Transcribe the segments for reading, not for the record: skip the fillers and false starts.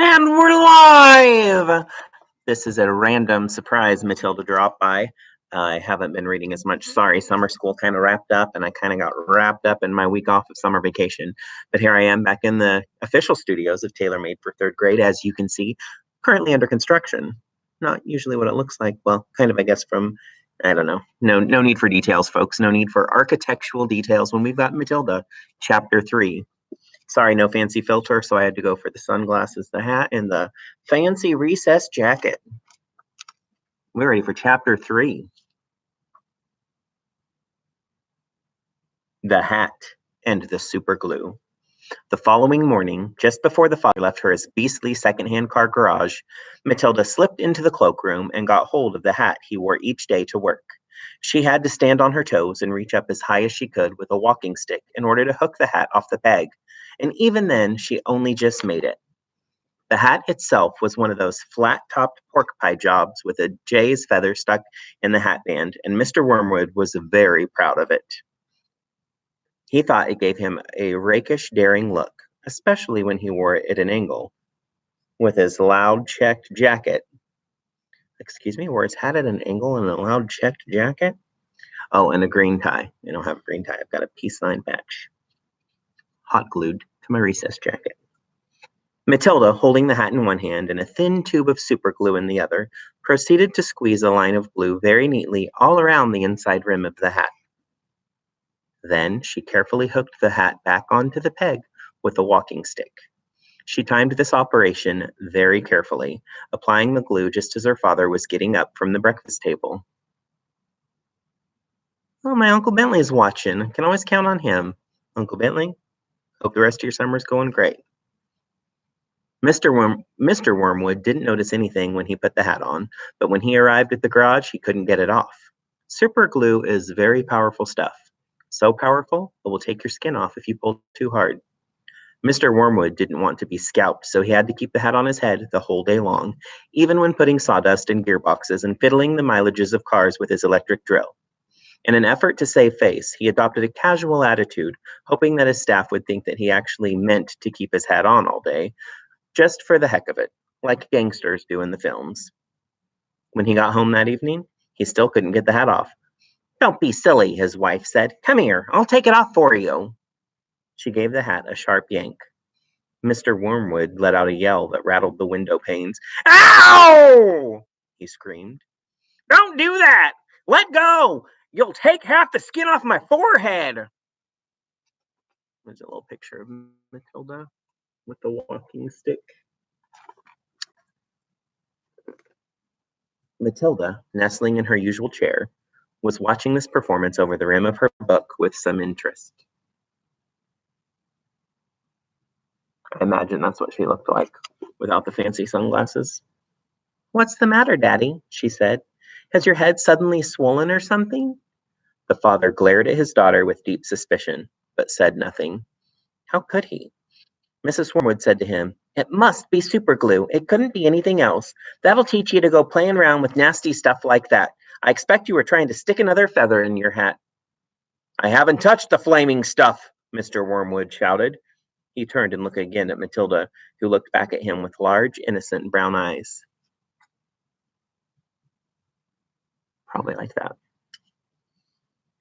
And we're live! This is a random surprise Matilda dropped by. I haven't been reading as much. Sorry, summer school kind of wrapped up, and I kind of got wrapped up in my week off of summer vacation. But here I am back in the official studios of Tailor Made for third grade, as you can see, currently under construction. Not usually what it looks like. Well, kind of, I guess, from, I don't know. No need for details, folks. No need for architectural details when we've got Matilda, chapter 3. Sorry, no fancy filter, so I had to go for the sunglasses, the hat, and the fancy recess jacket. We're ready for chapter 3. The hat and the super glue. The following morning, just before the father left her his beastly second-hand car garage, Matilda slipped into the cloakroom and got hold of the hat he wore each day to work. She had to stand on her toes and reach up as high as she could with a walking stick in order to hook the hat off the peg, and even then she only just made it. The hat itself was one of those flat-topped pork pie jobs with a jay's feather stuck in the hat band, and Mr. Wormwood was very proud of it. He thought it gave him a rakish, daring look, especially when he wore it at an angle. With his loud checked jacket. Excuse me, wore his hat at an angle and a loud checked jacket? Oh, and a green tie. I don't have a green tie. I've got a peace sign patch. Hot glued to my recess jacket. Matilda, holding the hat in one hand and a thin tube of super glue in the other, proceeded to squeeze a line of glue very neatly all around the inside rim of the hat. Then she carefully hooked the hat back onto the peg with a walking stick. She timed this operation very carefully, applying the glue just as her father was getting up from the breakfast table. Oh, my Uncle Bentley's watching. Can always count on him. Uncle Bentley, hope the rest of your summer's going great. Mr. Wormwood didn't notice anything when he put the hat on, but when he arrived at the garage, he couldn't get it off. Super glue is very powerful stuff. So powerful, it will take your skin off if you pull too hard. Mr. Wormwood didn't want to be scalped, so he had to keep the hat on his head the whole day long, even when putting sawdust in gearboxes and fiddling the mileages of cars with his electric drill. In an effort to save face, he adopted a casual attitude, hoping that his staff would think that he actually meant to keep his hat on all day, just for the heck of it, like gangsters do in the films. When he got home that evening, he still couldn't get the hat off. "Don't be silly," his wife said. "Come here, I'll take it off for you." She gave the hat a sharp yank. Mr. Wormwood let out a yell that rattled the window panes. "Ow!" he screamed. "Don't do that! Let go! You'll take half the skin off my forehead!" There's a little picture of Matilda with the walking stick. Matilda, nestling in her usual chair, was watching this performance over the rim of her book with some interest. I imagine that's what she looked like without the fancy sunglasses. "What's the matter, Daddy?" she said. "Has your head suddenly swollen or something?" The father glared at his daughter with deep suspicion, but said nothing. How could he? Mrs. Wormwood said to him, "It must be super glue. It couldn't be anything else. That'll teach you to go playing around with nasty stuff like that. I expect you were trying to stick another feather in your hat." "I haven't touched the flaming stuff," Mr. Wormwood shouted. He turned and looked again at Matilda, who looked back at him with large, innocent brown eyes. Probably like that.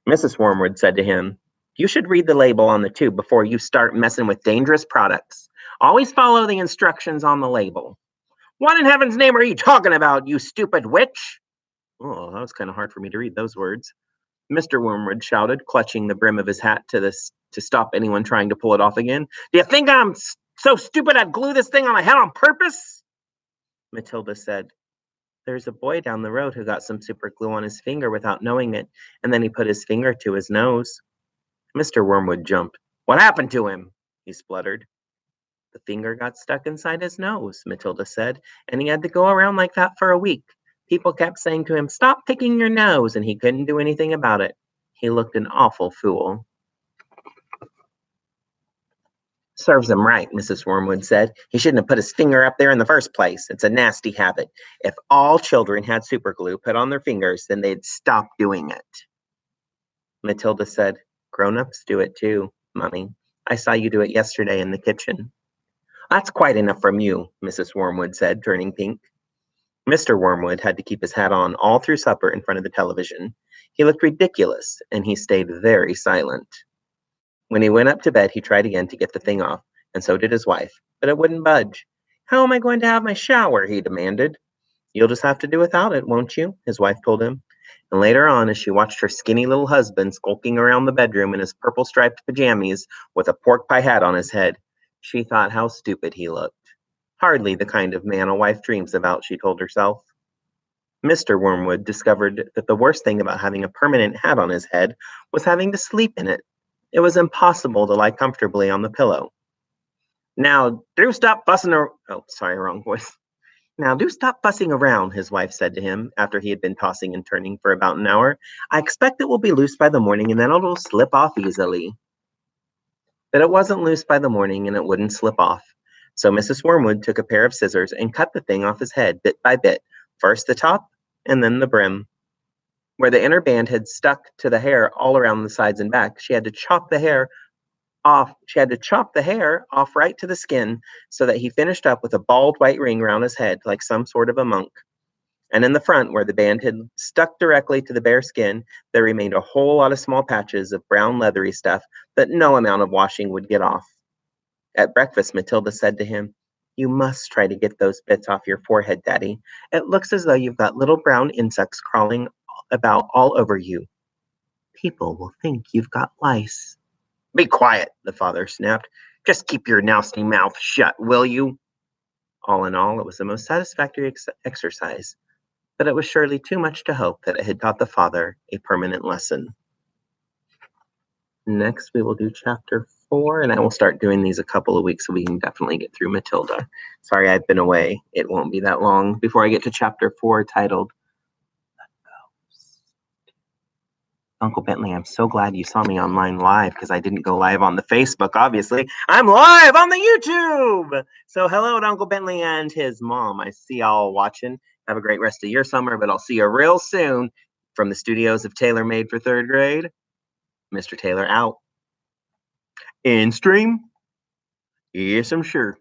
Mrs. Wormwood said to him, "You should read the label on the tube before you start messing with dangerous products. Always follow the instructions on the label." "What in heaven's name are you talking about, you stupid witch?" Oh, that was kind of hard for me to read those words. Mr. Wormwood shouted, clutching the brim of his hat to stop anyone trying to pull it off again. "Do you think I'm so stupid I'd glue this thing on my head on purpose?" Matilda said, "There's a boy down the road who got some super glue on his finger without knowing it, and then he put his finger to his nose." Mr. Wormwood jumped. "What happened to him?" he spluttered. "The finger got stuck inside his nose," Matilda said, "and he had to go around like that for a week. People kept saying to him, 'Stop picking your nose,' and he couldn't do anything about it. He looked an awful fool." "Serves him right," Mrs. Wormwood said. "He shouldn't have put his finger up there in the first place. It's a nasty habit. If all children had super glue put on their fingers, then they'd stop doing it." Matilda said, "Grown-ups do it too, Mummy. I saw you do it yesterday in the kitchen." That's quite enough from you, Mrs. Wormwood said, turning pink. Mr. Wormwood had to keep his hat on all through supper in front of the television. He looked ridiculous, and he stayed very silent. When he went up to bed, he tried again to get the thing off, and so did his wife, but it wouldn't budge. How am I going to have my shower? He demanded. You'll just have to do without it, won't you? His wife told him. And later on, as she watched her skinny little husband skulking around the bedroom in his purple striped pajamas with a pork pie hat on his head, she thought how stupid he looked. Hardly the kind of man a wife dreams about, she told herself. Mr. Wormwood discovered that the worst thing about having a permanent hat on his head was having to sleep in it. It was impossible to lie comfortably on the pillow. Now, do stop fussing around. Oh, sorry, wrong voice. Now, do stop fussing around, his wife said to him after he had been tossing and turning for about an hour. I expect it will be loose by the morning and then it'll slip off easily. But it wasn't loose by the morning and it wouldn't slip off. So Mrs. Wormwood took a pair of scissors and cut the thing off his head bit by bit, first the top and then the brim. Where the inner band had stuck to the hair all around the sides and back, she had to chop the hair off. She had to chop the hair off right to the skin so that he finished up with a bald white ring around his head like some sort of a monk. And in the front, where the band had stuck directly to the bare skin, there remained a whole lot of small patches of brown leathery stuff that no amount of washing would get off. At breakfast, Matilda said to him, You must try to get those bits off your forehead, Daddy. It looks as though you've got little brown insects crawling about all over you. People will think you've got lice. Be quiet, the father snapped. Just keep your nasty mouth shut, will you? All in all, it was the most satisfactory exercise, but it was surely too much to hope that it had taught the father a permanent lesson. Next, we will do chapter 4, and I will start doing these a couple of weeks so we can definitely get through Matilda. Sorry, I've been away. It won't be that long before I get to chapter 4 titled Uncle Bentley, I'm so glad you saw me online live because I didn't go live on the Facebook, obviously. I'm live on the YouTube! So hello to Uncle Bentley and his mom. I see y'all watching. Have a great rest of your summer, but I'll see you real soon from the studios of Taylor Made for 3rd grade. Mr. Taylor out. In stream? Yes, I'm sure.